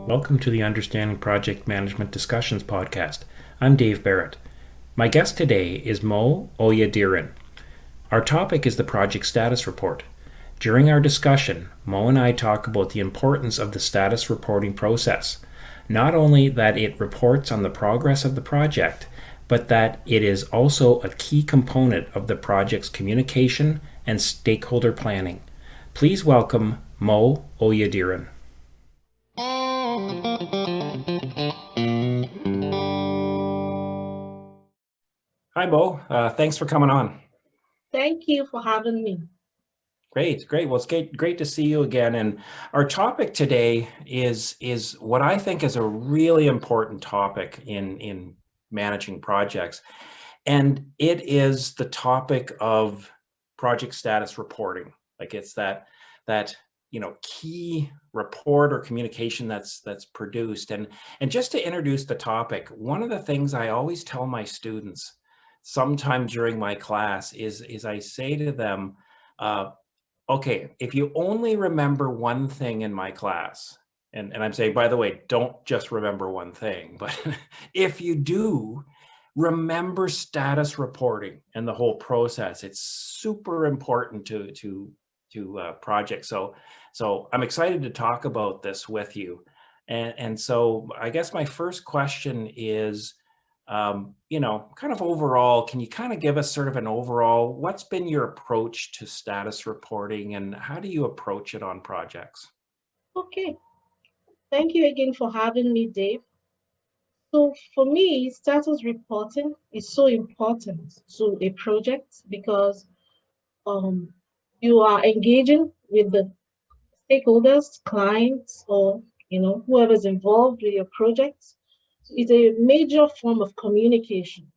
Welcome to the Understanding Project Management Discussions podcast. I'm Dave Barrett. My guest today is Mo Oyadiran. Our topic is the project status report. During our discussion, Mo and I talk about the importance of the status reporting process. Not only that it reports on the progress of the project, but that it is also a key component of the project's communication and stakeholder planning. Please welcome Mo Oyadiran. Hi, Mo. Thanks for coming on. Thank you for having me. Great. Well, it's great to see you again. And our topic today is what I think is a really important topic in managing projects, and it is the topic of project status reporting. Like it's that key report or communication that's produced. And just to introduce the topic, one of the things I always tell my students sometime during my class is I say to them, okay, if you only remember one thing in my class, and I'm saying, by the way, don't just remember one thing, but if you do, remember status reporting and the whole process. It's super important to projects. So I'm excited to talk about this with you. And so I guess my first question is, kind of overall, can you kind of give us sort of an overall, what's been your approach to status reporting and how do you approach it on projects? Okay, thank you again for having me, Dave. So for me, status reporting is so important to a project because um, you are engaging with the stakeholders, clients, or whoever's involved with your project. It's a major form of communication.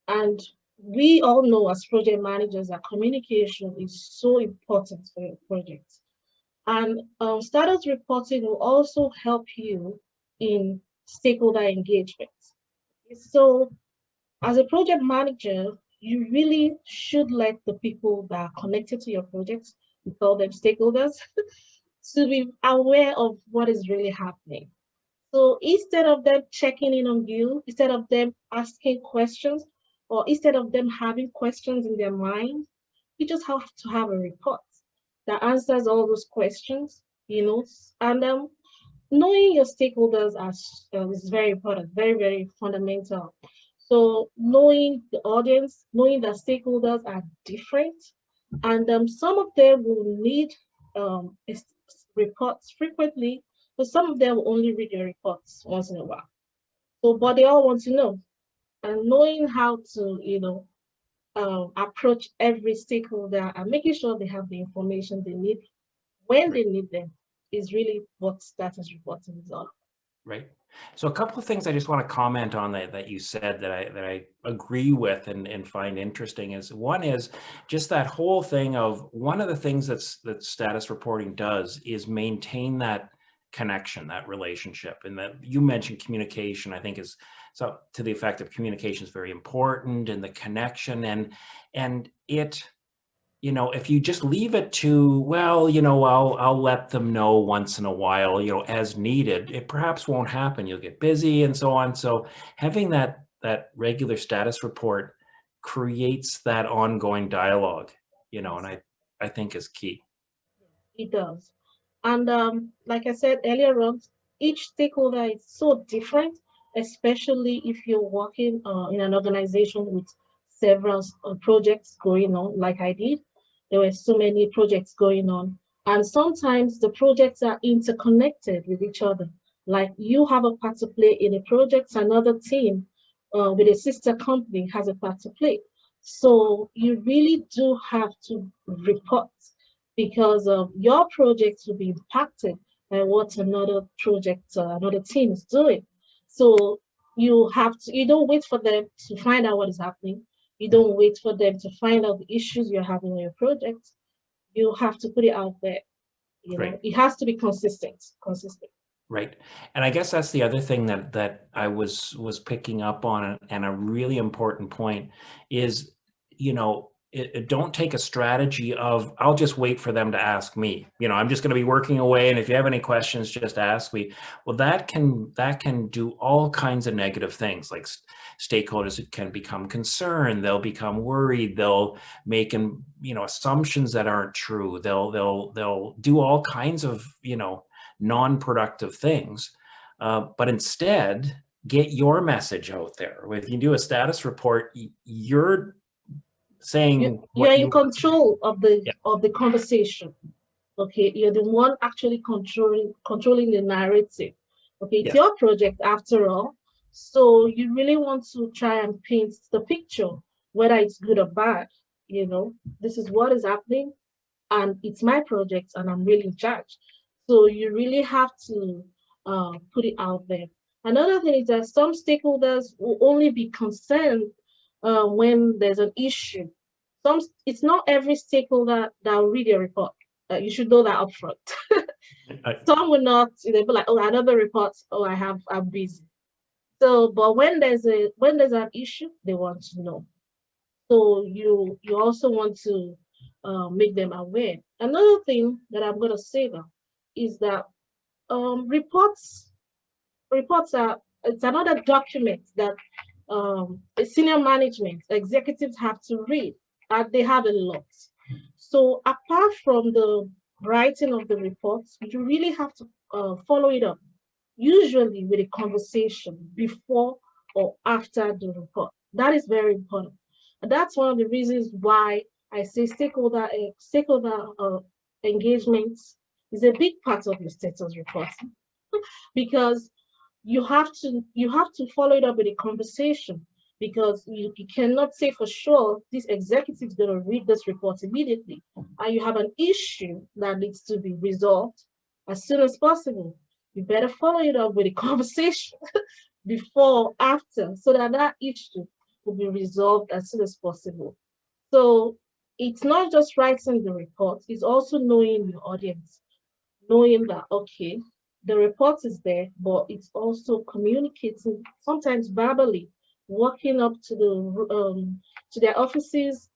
And we all know as project managers that communication is so important for your project. And status reporting will also help you in stakeholder engagement. So as a project manager, you really should let the people that are connected to your project, we call them stakeholders, to be aware of what is really happening. So instead of them checking in on you, instead of them asking questions, or instead of them having questions in their mind, you just have to have a report that answers all those questions, and knowing your stakeholders is very important, very, very fundamental. So knowing the audience, knowing that stakeholders are different, and some of them will need reports frequently, but some of them will only read your reports once in a while. So, but they all want to know, and knowing how to, approach every stakeholder and making sure they have the information they need when they need them is really what status reporting is all about. Right. So a couple of things I just want to comment on that you said that I agree with and find interesting is one is just that whole thing of one of the things that status reporting does is maintain that connection, that relationship. And that you mentioned communication, I think is so to the effect of communication is very important and the connection and it if you just leave it to, well, I'll let them know once in a while, as needed, it perhaps won't happen. You'll get busy and so on. So having that regular status report creates that ongoing dialogue, and I think is key. It does. And like I said earlier on, each stakeholder is so different, especially if you're working in an organization with several projects going on, like I did. There were so many projects going on. And sometimes the projects are interconnected with each other. Like you have a part to play in a project, another team with a sister company has a part to play. So you really do have to report because your project will be impacted by what another project, another team is doing. So you don't wait for them to find out what is happening. You don't wait for them to find out the issues you're having on your project. You have to put it out there. Right. It has to be consistent. Right. And I guess that's the other thing that I was picking up on, and a really important point is, don't take a strategy of, I'll just wait for them to ask me. I'm just going to be working away, and if you have any questions, just ask me. Well, that can do all kinds of negative things. Like stakeholders can become concerned, they'll become worried, they'll make assumptions that aren't true. They'll do all kinds of non-productive things. But instead, get your message out there. If you do a status report, you're saying you're what in you control of the yeah. of the conversation. Okay, you're the one actually controlling the narrative. Okay, it's Yes. your project after all. So you really want to try and paint the picture, whether it's good or bad. This is what is happening, and it's my project, and I'm really in charge. So you really have to put it out there. Another thing is that some stakeholders will only be concerned when there's an issue. It's not every stakeholder that will read your report. You should know that upfront. Some will not. They'll be like, "Oh, another report. Oh, I'm busy." So, but when there's an issue, they want to know. So you also want to make them aware. Another thing that I'm going to say now is that reports are, it's another document that the senior management executives have to read, and they have a lot. So apart from the writing of the reports, you really have to follow it up, usually with a conversation before or after the report. That is very important. And that's one of the reasons why I say stakeholder engagement is a big part of your status reporting, because you have to follow it up with a conversation, because you cannot say for sure this executive is going to read this report immediately, and you have an issue that needs to be resolved as soon as possible. You better follow it up with a conversation before, after, so that that issue will be resolved as soon as possible. So it's not just writing the report, it's also knowing your audience, knowing that, okay, the report is there, but it's also communicating, sometimes verbally, walking up to their offices,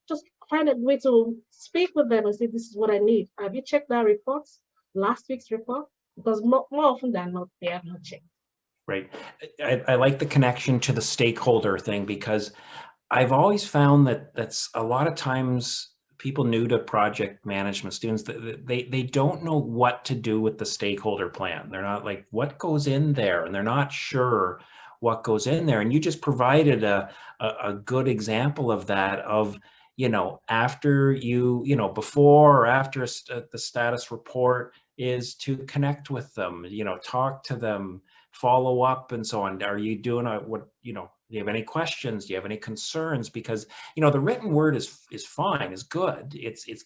just find a way to speak with them and say, this is what I need. Have you checked that report, last week's report? Because more often than not, they have not checked. Right. I like the connection to the stakeholder thing, because I've always found that that's a lot of times people new to project management, students, they don't know what to do with the stakeholder plan. They're not like, what goes in there? And they're not sure what goes in there. And you just provided a good example of that, of, after before or after the status report, is to connect with them, talk to them, follow up, and so on. Are you doing do you have any questions? Do you have any concerns? Because, the written word is fine, is good. It's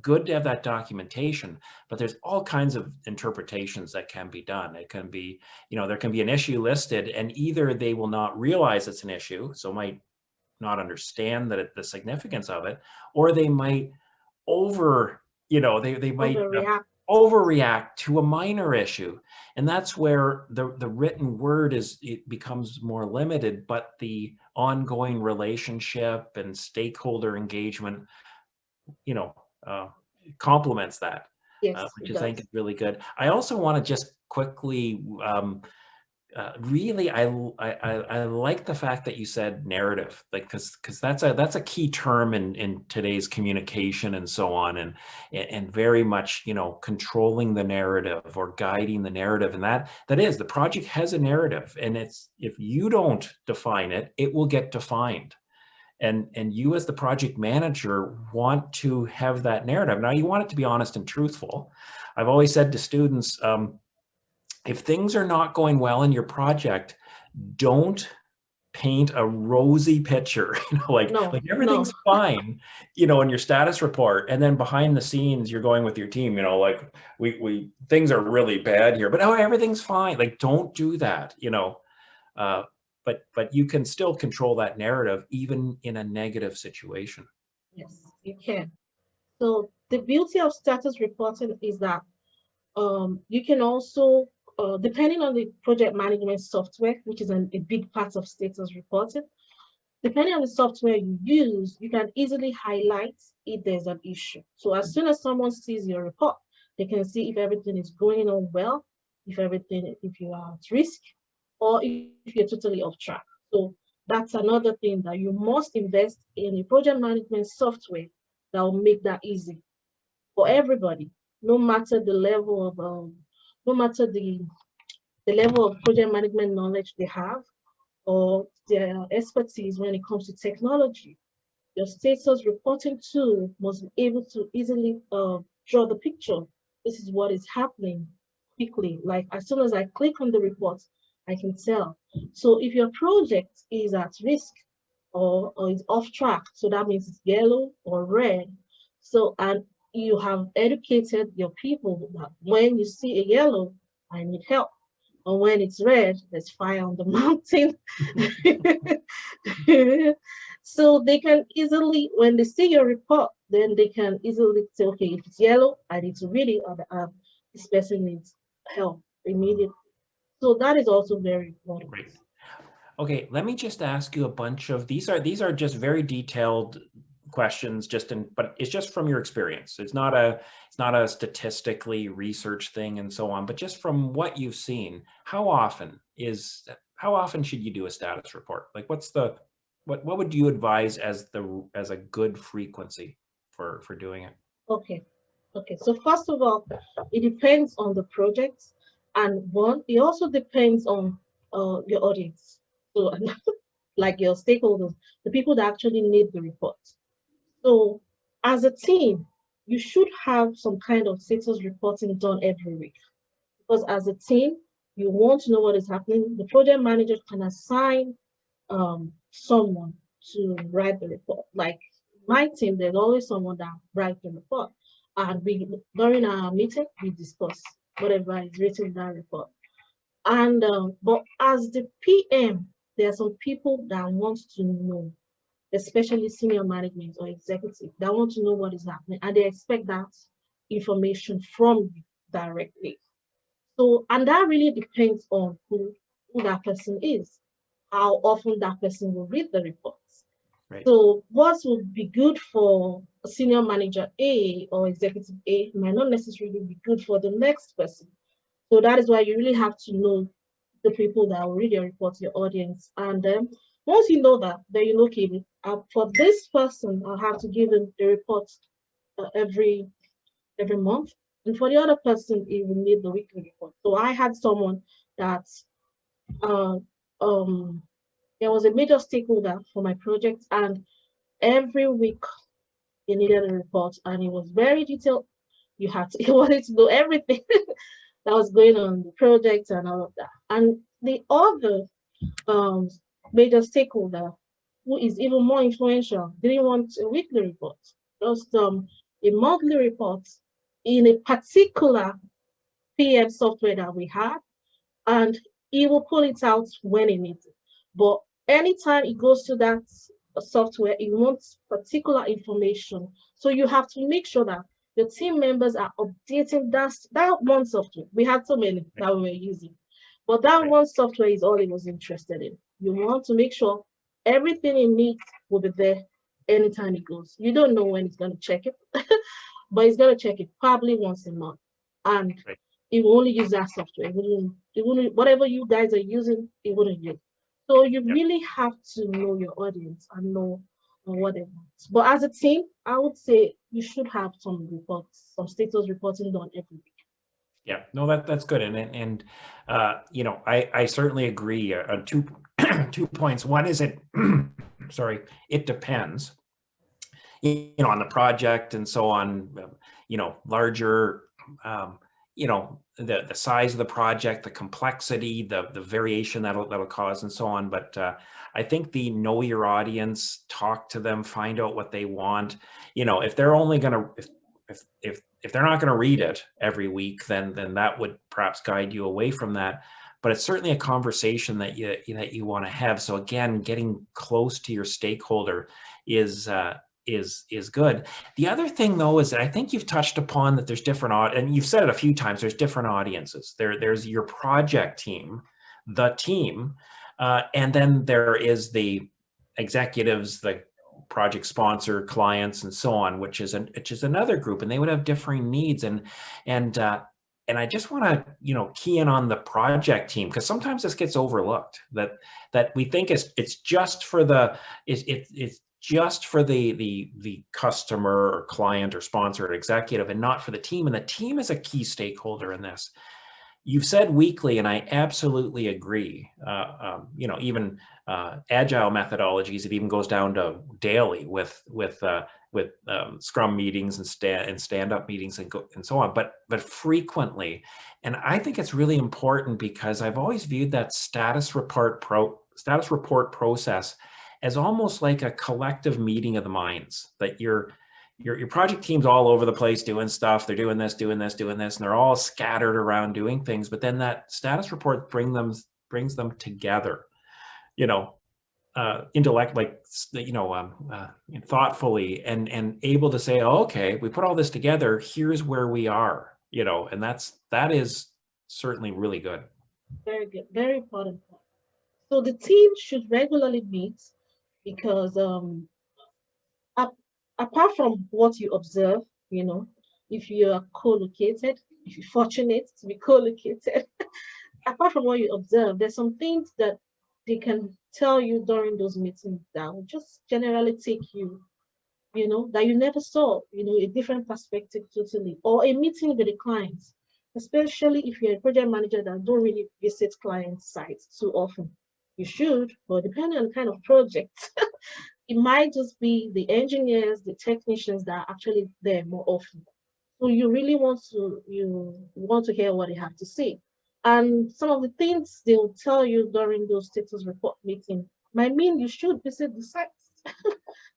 good to have that documentation, but there's all kinds of interpretations that can be done. It can be, there can be an issue listed, and either they will not realize it's an issue, so might not understand the significance of it, or they might they might overreact to a minor issue. And that's where the written word it becomes more limited, but the ongoing relationship and stakeholder engagement, complements that, Yes, which it I think does. is really good. I also want to just quickly, really, I like the fact that you said narrative, like, because that's a key term in today's communication and so on, and very much, controlling the narrative or guiding the narrative. And that is, the project has a narrative, and if you don't define it, it will get defined. And you, as the project manager, want to have that narrative. Now, you want it to be honest and truthful. I've always said to students, if things are not going well in your project, don't paint a rosy picture, like everything's fine, in your status report, and then behind the scenes you're going with your team, like, we things are really bad here, but everything's fine. Like, don't do that, but you can still control that narrative even in a negative situation. Yes, you can. So the beauty of status reporting is that you can also, depending on the project management software, which is a big part of status reporting, depending on the software you use, you can easily highlight if there's an issue. So as soon as someone sees your report, they can see if everything is going on well, if you are at risk, or if you're totally off track. So that's another thing, that you must invest in a project management software that will make that easy for everybody, no matter the level of no matter the level of project management knowledge they have or their expertise when it comes to technology. Your status reporting tool must be able to easily draw the picture. This is what is happening quickly. Like as soon as I click on the report, I can tell. So if your project is at risk or is off track, so that means it's yellow or red. So, and you have educated your people that when you see a yellow, I need help. Or when it's red, there's fire on the mountain. So they can easily, when they see your report, then they can easily say, okay, if it's yellow, I need to read it, or this person needs help immediately. So that is also very important. Great. Okay, let me just ask you a bunch of these are just very detailed questions, but it's just from your experience. It's not a statistically researched thing and so on, but just from what you've seen, how often should you do a status report? Like what would you advise as a good frequency for doing it? Okay. Okay. So first of all, it depends on the project, and it also depends on your audience. So like your stakeholders, the people that actually need the report. So as a team, you should have some kind of status reporting done every week, because as a team, you want to know what is happening. The project manager can assign someone to write the report. Like my team, there's always someone that writes the report. And during our meeting, we discuss whatever is written in that report. And but as the PM, there are some people that want to know, especially senior management or executive, that want to know what is happening, and they expect that information from you directly. So, and that really depends on who that person is, how often that person will read the reports. Right. So, what would be good for a senior manager A or executive A might not necessarily be good for the next person. So, that is why you really have to know the people that will read your report, your audience. And then once you know that, then you know, okay, for this person, I'll have to give them the report every month. And for the other person, it will need the weekly report. So I had someone that uh, um, there was a major stakeholder for my project, and every week he needed a report, and it was very detailed. He wanted to know everything that was going on in the project and all of that. And the other um, major stakeholder, who is even more influential, didn't want a weekly report, just a monthly report in a particular PM software that we had, and he will pull it out when he needs it. But anytime it goes to that software, it wants particular information. So you have to make sure that your team members are updating that one software. We had so many that we were using, but that one software is all he was interested in. You want to make sure everything he needs will be there anytime he goes. You don't know when he's going to check it, but he's going to check it probably once a month. And he will only use that software. It wouldn't, whatever you guys are using, it wouldn't use. So you really have to know your audience and know what they want. But as a team, I would say you should have some reports, some status reporting done every week. Yeah, no, that's good, and you know, I certainly agree on two 2 points. One is sorry, it depends, you know, on the project and so on. You know, larger, you know, the size of the project, the complexity, the variation that'll cause, and so on. But I think the know your audience, talk to them, find out what they want. You know, if they're only going to if they're not going to read it every week, then that would perhaps guide you away from that. But it's certainly a conversation that you want to have. So again, getting close to your stakeholder is good. The other thing, though, is that I think you've touched upon that there's different, and you've said it a few times, there's different audiences. There's your project team, the team, and then there is the executives, the project sponsor, clients, and so on, which is another group, and they would have differing needs. And and I just want to, key in on the project team, because sometimes this gets overlooked, that we think it's just for it's just for the customer or client or sponsor or executive, and not for the team. And the team is a key stakeholder in this. You've said weekly, and I absolutely agree. Even agile methodologies, it even goes down to daily with Scrum meetings and stand up meetings and so on. But frequently, and I think it's really important, because I've always viewed that status report process as almost like a collective meeting of the minds, that your project team's all over the place doing stuff. They're doing this, doing this, doing this, and they're all scattered around doing things. But then that status report brings them together, intellect, thoughtfully, and able to say, oh, okay, we put all this together. Here's where we are, and that is certainly really good. Very good, very important point. So the team should regularly meet, because apart from what you observe, if you are co-located, if you're fortunate to be co-located, apart from what you observe, there's some things that they can tell you during those meetings that will just generally take you, that you never saw, a different perspective totally, or a meeting with the clients, especially if you're a project manager that don't really visit client sites too often. You should, but depending on the kind of project, it might just be the engineers, the technicians that are actually there more often. So you really want to hear what they have to say. And some of the things they will tell you during those status report meetings might mean you should visit the sites.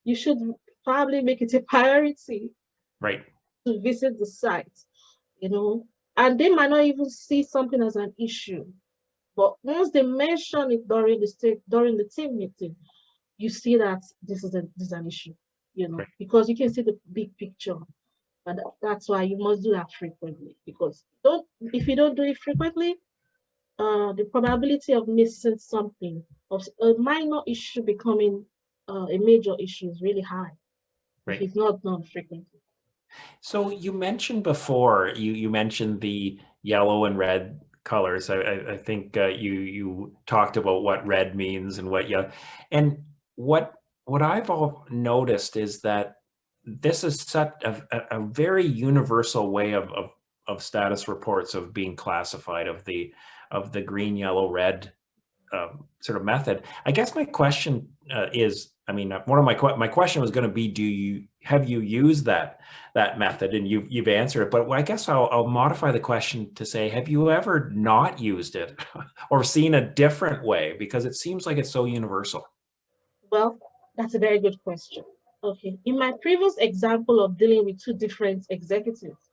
You should probably make it a priority, right, to visit the site, and they might not even see something as an issue. But once they mention it during the team meeting, you see that this is an issue, right. because you can see the big picture. And that's why you must do that frequently, because if you don't do it frequently, the probability of missing something, of a minor issue becoming a major issue, is really high, if Right. it's not done frequently. So you mentioned before, you mentioned the yellow and red colors. I think you talked about what red means and and what I've all noticed is that this is such a very universal way of status reports, of being classified, of the green, yellow, red sort of method. I guess my question is, one of my question was going to be, have you used that method? And you've answered it, but I guess I'll modify the question to say, have you ever not used it or seen a different way? Because it seems like it's so universal. Well, that's a very good question. Okay, in my previous example of dealing with two different executives,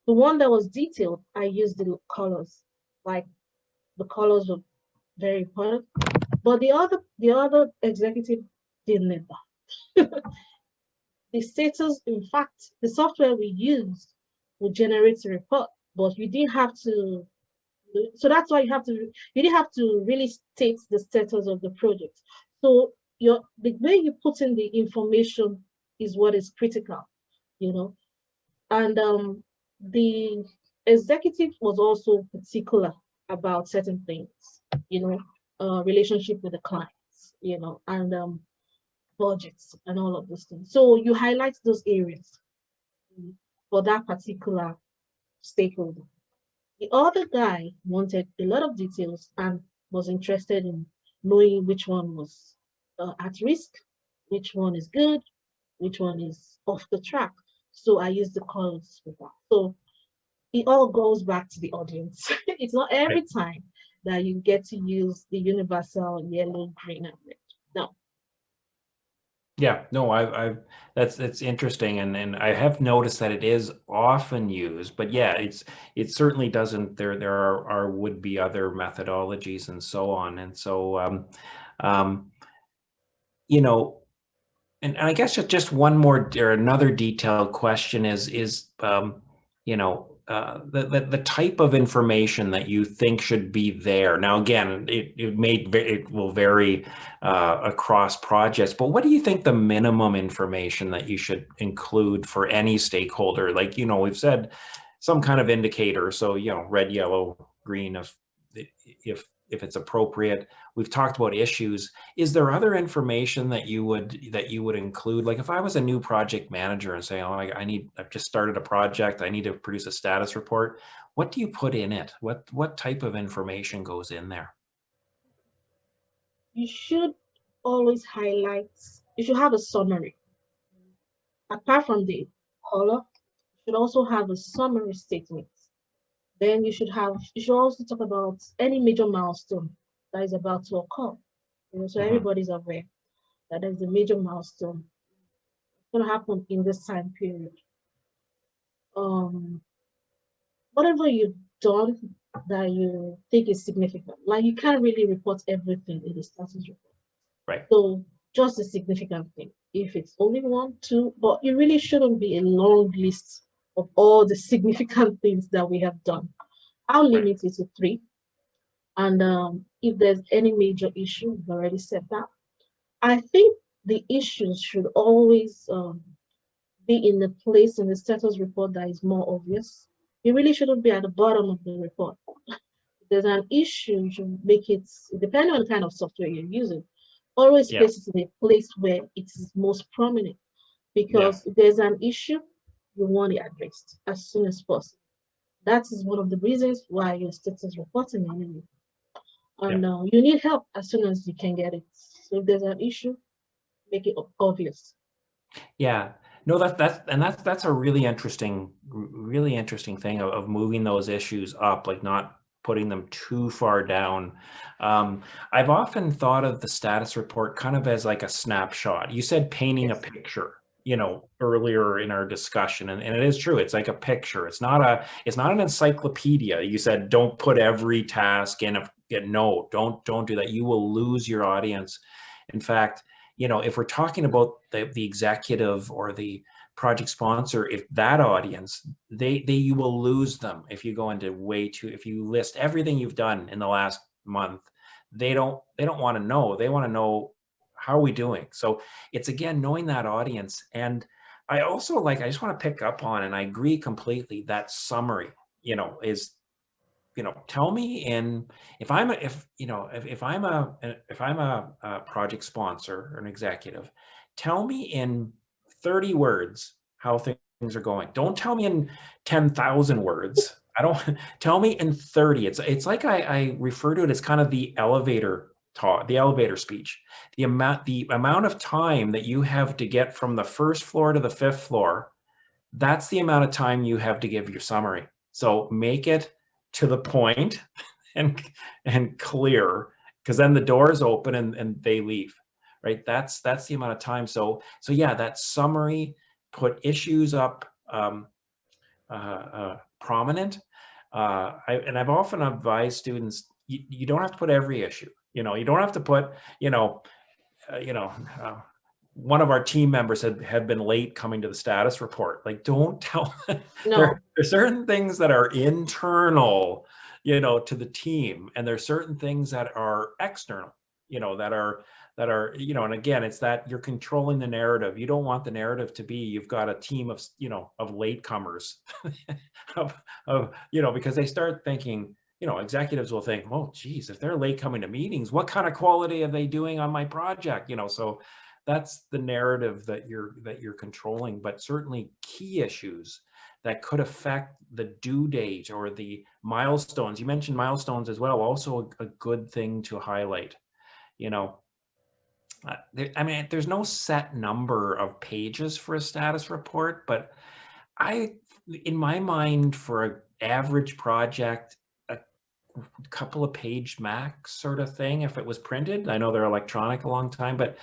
the one that was detailed, I used the colors. Like, the colors were very important. But the other executive didn't. The status, in fact, the software we used would generate a report, but you didn't have to. So that's why you didn't have to really state the status of the project. So the way you put in the information is what is critical, you know. And the executive was also particular about certain things, relationship with the clients, and budgets and all of those things. So you highlight those areas for that particular stakeholder. The other guy wanted a lot of details and was interested in knowing which one was at risk, which one is good, which one is off the track. So I use the colors for that. So it all goes back to the audience. It's not every time that you get to use the universal yellow, green, and red. No. Yeah, no, that's interesting, and I have noticed that it is often used, but yeah, it certainly doesn't. There are would be other methodologies and so on, and so um, you know, and I guess just one more or another detailed question is you know, the type of information that you think should be there. Now, again, it will vary across projects, but what do you think the minimum information that you should include for any stakeholder? Like, we've said some kind of indicator, so red, yellow, green, if it's appropriate. We've talked about issues. Is there other information that you would include? Like if I was a new project manager and say, oh, I've just started a project, I need to produce a status report. What do you put in it? What type of information goes in there? You should always highlight, you should have a summary. Apart from the color, you should also have a summary statement. Then you should also talk about any major milestone that is about to occur. So everybody's aware that there's a major milestone going to happen in this time period. Whatever you've done that you think is significant, like you can't really report everything in the status report. Right. So just the significant thing. If it's only one, two, but it really shouldn't be a long list of all the significant things that we have done. I'll limit it to 3. And if there's any major issue, we've already said that. I think the issues should always be in the place in the status report that is more obvious. It really shouldn't be at the bottom of the report. If there's an issue, you should make it, depending on the kind of software you're using, always place it in a place where it is most prominent. Because if there's an issue, you want it addressed as soon as possible. That is one of the reasons why you're status reporting anyway. And you need help as soon as you can get it. So if there's an issue, make it obvious. Yeah. No, that's a really interesting thing of moving those issues up, like not putting them too far down. I've often thought of the status report kind of as like a snapshot. You said painting a picture, earlier in our discussion, and it is true. It's like a picture. It's not an encyclopedia. You said don't put every task in. No, don't do that. You will lose your audience. In fact, if we're talking about the executive or the project sponsor, if that audience, you will lose them if you go into if you list everything you've done in the last month. They don't want to know. They want to know, how are we doing? So it's, again, knowing that audience. And I also I just want to pick up on, and I agree completely, that summary, is, tell me if I'm a project sponsor or an executive, tell me in 30 words how things are going. Don't tell me in 10,000 words. Tell me in 30. It's like I refer to it as kind of the elevator talk, the elevator speech. The amount of time that you have to get from the first floor to the 5th floor, that's the amount of time you have to give your summary. So make it to the point and clear, because then the doors open and they leave, right? That's the amount of time. So yeah, that summary, put issues up prominent. I've often advised students, you don't have to put every issue. You don't have to put, one of our team members had been late coming to the status report. Like, don't tell. No. There are certain things that are internal, to the team, and there's certain things that are external, that are, and again, it's that you're controlling the narrative. You don't want the narrative to be, you've got a team of, of latecomers, because they start thinking, executives will think, oh, geez, if they're late coming to meetings, what kind of quality are they doing on my project? So that's the narrative that you're controlling. But certainly key issues that could affect the due date or the milestones. You mentioned milestones as well. Also a good thing to highlight. There's no set number of pages for a status report, but in my mind, for an average project, a couple of page max sort of thing. If it was printed, I know they're electronic a long time, but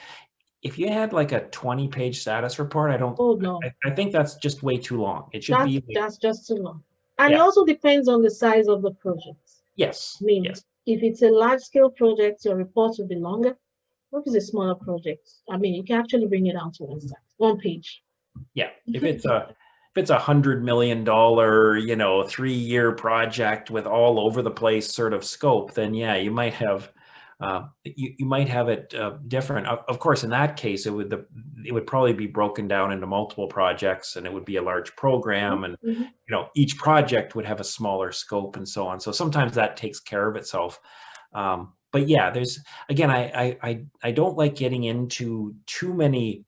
if you had like a 20-page status report, Oh, no. I think that's just way too long. It should be. That's just too long. And it also depends on the size of the project. Yes. If it's a large-scale project, your report will be longer. If it's a smaller project, you can actually bring it down to one page. Yeah. If it's a if it's $100 million, 3-year project with all over the place sort of scope, then yeah, you might have you might have it different. Of course, in that case, it would probably be broken down into multiple projects, and it would be a large program, and Mm-hmm. each project would have a smaller scope and so on. So sometimes that takes care of itself. But yeah, there's again, I don't like getting into too many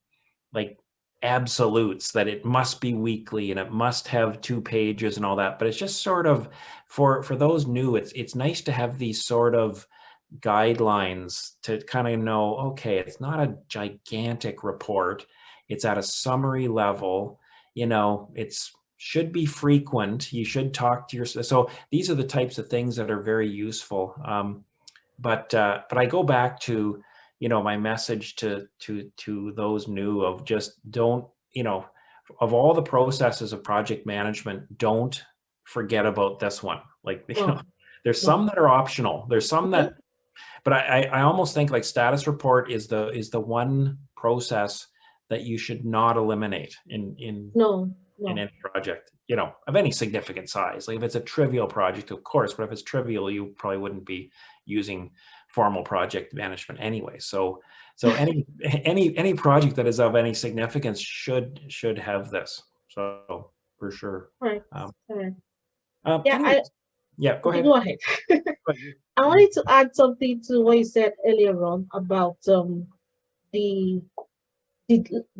like absolutes that it must be weekly and it must have 2 pages and all that. But it's just sort of for those new, it's nice to have these sort of guidelines to kind of know, okay, it's not a gigantic report. It's at a summary level, it's should be frequent. You should talk to so these are the types of things that are very useful. But I go back to, my message to those new of just don't, of all the processes of project management, don't forget about this one. Like, No, there's no. some that are optional. There's some Mm-hmm. that, but I almost think like status report is the one process that you should not eliminate No, in no. any project, of any significant size. Like if it's a trivial project, of course, but if it's trivial, you probably wouldn't be using formal project management anyway. So any project that is of any significance should have this. So for sure. Right. Um, Right. Yeah, anyways, yeah, go okay, ahead. go ahead. I wanted to add something to what you said earlier on about the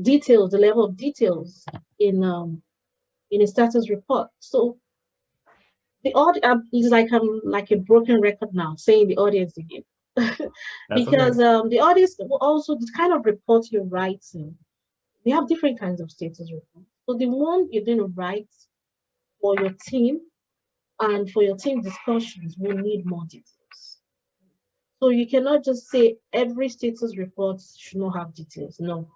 details, the level of details in a status report. So the audience is like I'm like a broken record now, saying the audience again, That's okay. because the audience will also the kind of report you're writing. We have different kinds of status reports. So the one you're going to write for your team and for your team discussions will need more details. So you cannot just say every status report should not have details. No,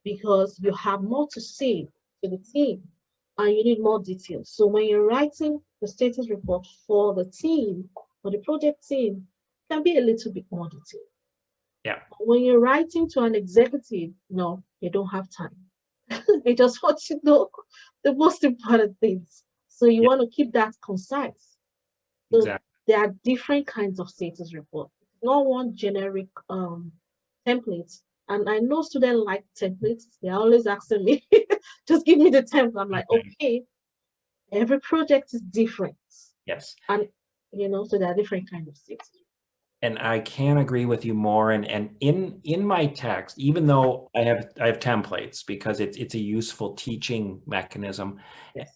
because you have more to say to the team and you need more details. So when you're writing the status report for the team, for the project team, it can be a little bit more detailed. Yeah. When you're writing to an executive, no, they don't have time. They just want to know the most important things. So you want to keep that concise. So Exactly. there are different kinds of status report. Not one generic template. And I know students like templates. They're always asking me, just give me the template. I'm like, okay, every project is different. Yes. And so there are different kinds of status. And I can't agree with you more. And in my text, even though I have templates because it's a useful teaching mechanism, Yes.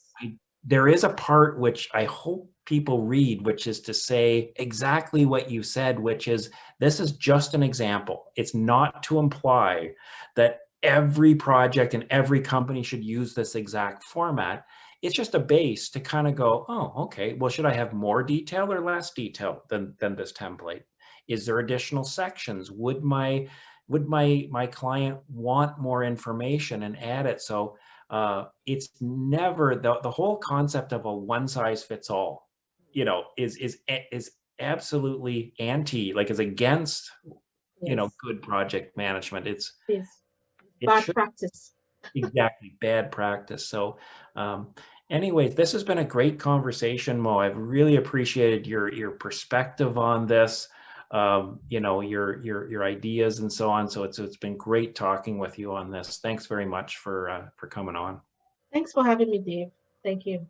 there is a part which I hope people read, which is to say exactly what you said, which is this is just an example. It's not to imply that every project and every company should use this exact format. It's just a base to kind of go, oh, okay, well, should I have more detail or less detail than this template? Is there additional sections? Would my client want more information and add it? So it's never the whole concept of a one size fits all, is absolutely is against, Yes. good project management. Yes. It Bad should practice. exactly bad practice. So, anyways, this has been a great conversation, Mo. I've really appreciated your perspective on this, your ideas and so on. So it's been great talking with you on this. Thanks very much for coming on. Thanks for having me, Dave. Thank you.